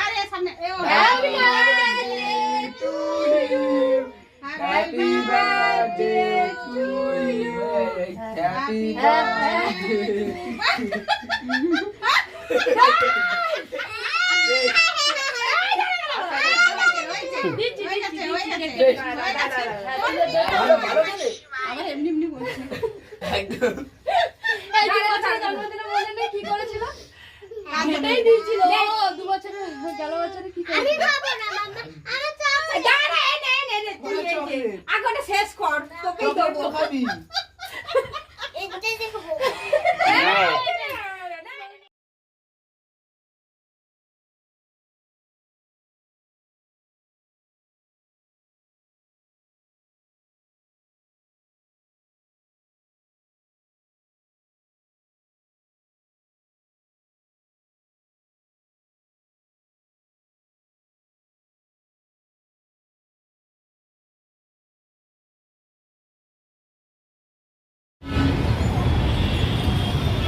আরে সামনে happy birthday to you happy birthday to you happy আবার এমনি এমনি বলছে একদম জন্মদিনে মনে নেই কি করেছিল? এটাই দিয়েছিল। 2 বছরে গেল বছরে কি করেছিল? আমি খাবো না মাম্মা আমার চকলেট দাঁড়া নে তুই আগোটা শেষ কর তোকেই দেবো খাবি এটাই দেখবো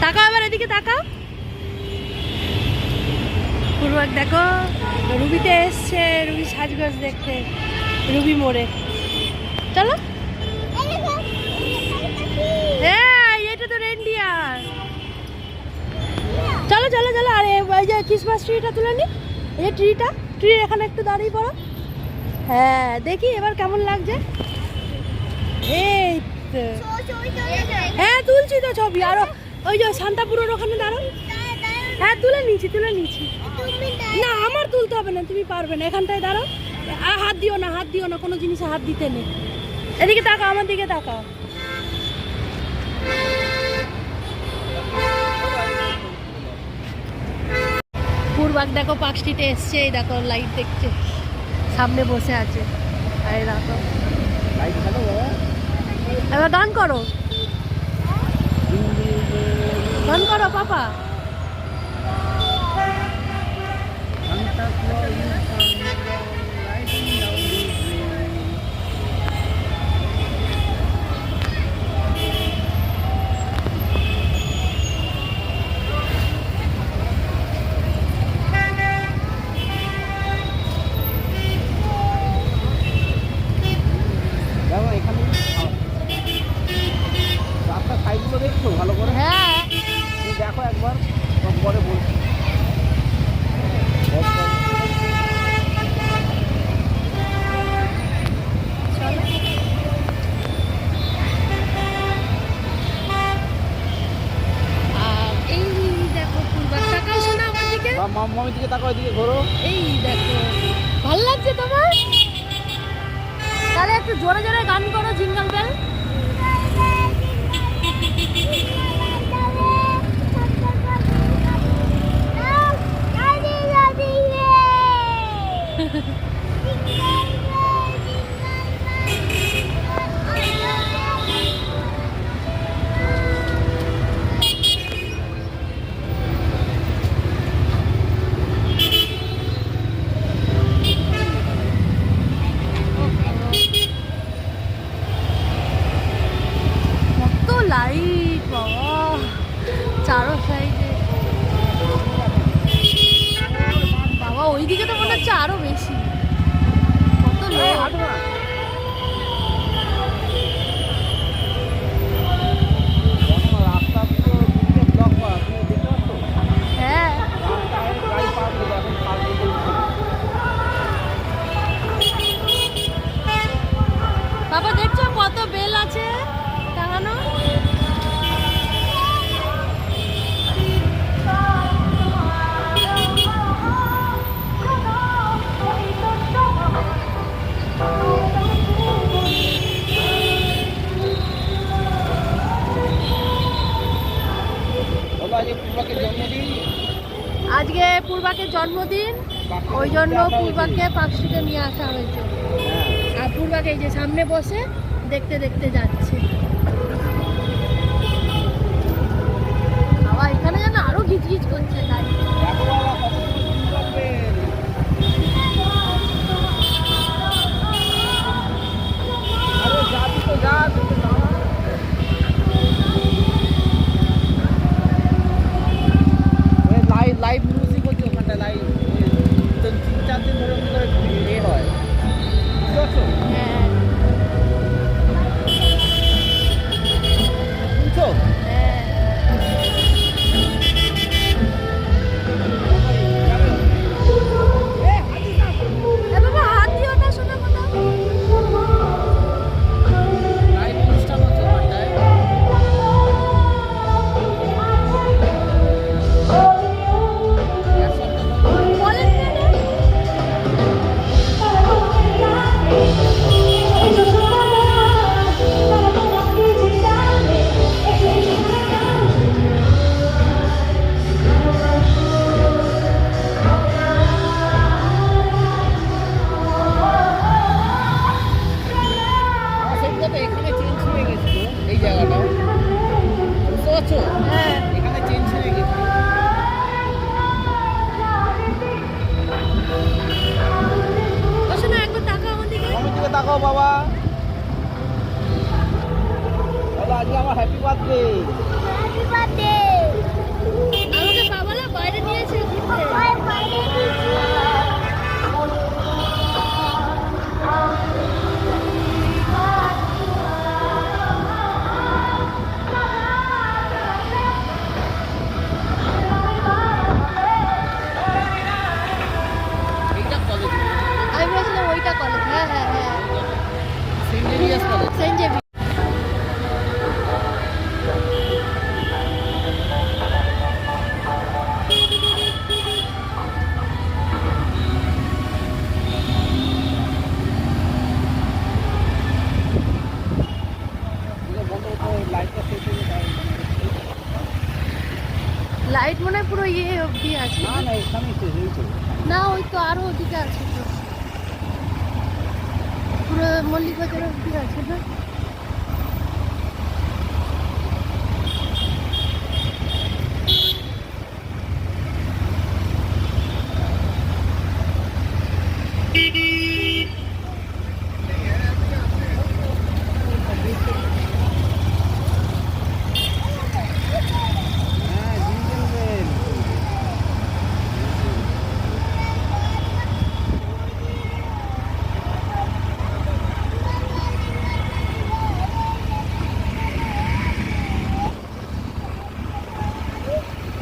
তাকাও আবার এদিকে তাকাও। পূর্বক দেখো রুবিতে এসছে, রুবি সাজগোজ দেখতে, রুবি মোড়ে। চলো এটা তো রেন্ডিয়ার। চলো চলো চলো। আরে ওই যে ক্রিসমাস ট্রিটা তুলে নি, এই ট্রির এখানে একটু দাঁড়িয়ে পড়ো। হ্যাঁ দেখি এবার কেমন লাগছে। এই তো হ্যাঁ তুলছি তো ছবি। আরো ওই যে শান্তাপুরের ওখানে দাঁড়াও। হ্যাঁ তুলে নিয়েছি না, আমার তুলতে হবে না, তুমি পারবে না। এখানটায় দাঁড়াও, হাত দিও না কোনো জিনিসে হাত দিতে নেই। এদিকে তাকাও, আমার দিকে তাকাও। পূর্বাক দেখো পার্ক স্ট্রিটে এসছে, এই দেখো লাইট দেখছে, সামনে বসে আছে। এই দেখো এবার গান করো পাপা। রাস্তার সাইডগুলো দেখছো ভালো করে? হ্যাঁ তুমি দেখো একবার, পরে বলছি। আর এই দেখো পূর্বাক, তাকাও শোনা আমার দিকে। মামির দিকে তাকাও, এদিকে ঘোরো। এই দেখো ভালো লাগছে তোমার? তাহলে একটু জোরে জোরে গান করো, জিঙ্গল বেল। লাইট বাবা চারো সাইডে। বাবা ওইদিকে তো মনে হচ্ছে আরো বেশি। কত লোক। রাস্তা তো ব্লক করা, তুমি দেখতে পাচ্ছ? হ্যাঁ গাড়ি পার করবে এখন, পার করবে। বাবা দেখছো কত বেল আছে টাঙানো। আজকে পূর্বাকের জন্মদিন, ওই জন্য পূর্বাকে পার্ক স্ট্রিটে নিয়ে আসা হয়েছে। আর পূর্বাক এই যে সামনে বসে দেখতে দেখতে যাচ্ছে। বাবা এখানে যেন আরো গিজগিজ করছে গাড়ি। লাইভ মিউজিক হচ্ছে ওখানটা, লাইভ দিন ধরে এমনি করে এ হয়, বুঝতে পারছো? হ্যাঁ শুনছো? হ্যাঁ এ বাবা হাত দিও না শোনা কথা লাইভ অনুষ্ঠান হচ্ছে ওখানটায়। বলেন কেন আমার সেটটা তো এখানে চেঞ্জ হয়ে গেছিল, এই জায়গাটা, বুঝতে পারছো? হ্যাঁ এখানে চেঞ্জ হয়ে গেছিল। ও শোনা একবার তাকাও আমার দিকে আমার দিকে তাকাও বাবা। বলো আজকে আমার হ্যাপি বার্থডে। আমাকে বাবালা বাইরে নিয়েছে ঘুরতে এইটা কলেজ, আমি বলছিলাম ওইটা কলেজ হ্যাঁ হ্যাঁ হ্যাঁ Saint Xavier's college. Saint Xavier এটা বন্ধ করতে হবে, লাইটটা শেষ হয়ে যায়। লাইট মনে হয় পুরো ইয়ে অবধি আছে না না এখানেই শেষ হয়েছে। না ওই তো আরো ওদিকে আছে তো পুরো মল্লিকবাজার অবধি আছে না হ্যাঁ জিঞ্জিন বেল।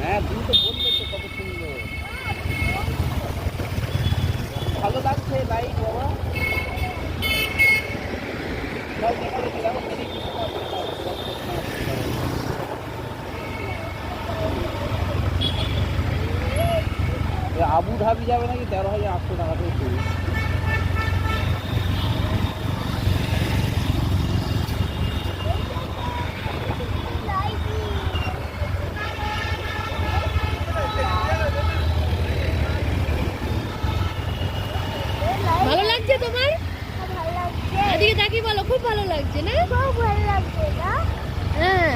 হ্যাঁ তুমি তো বললে তো কত সুন্দর, ভালো লাগছে লাইট বাবা। সব দেখে দেখে দেখো মেরি ক্রিসমাস। আবু ধাবি যাবে নাকি 13,800 টাকা দিয়ে চলে। ভালো লাগছে তোমার এদিকে তাকিয়ে বলো খুব ভালো লাগছে না খুব ভালো লাগছে না হ্যাঁ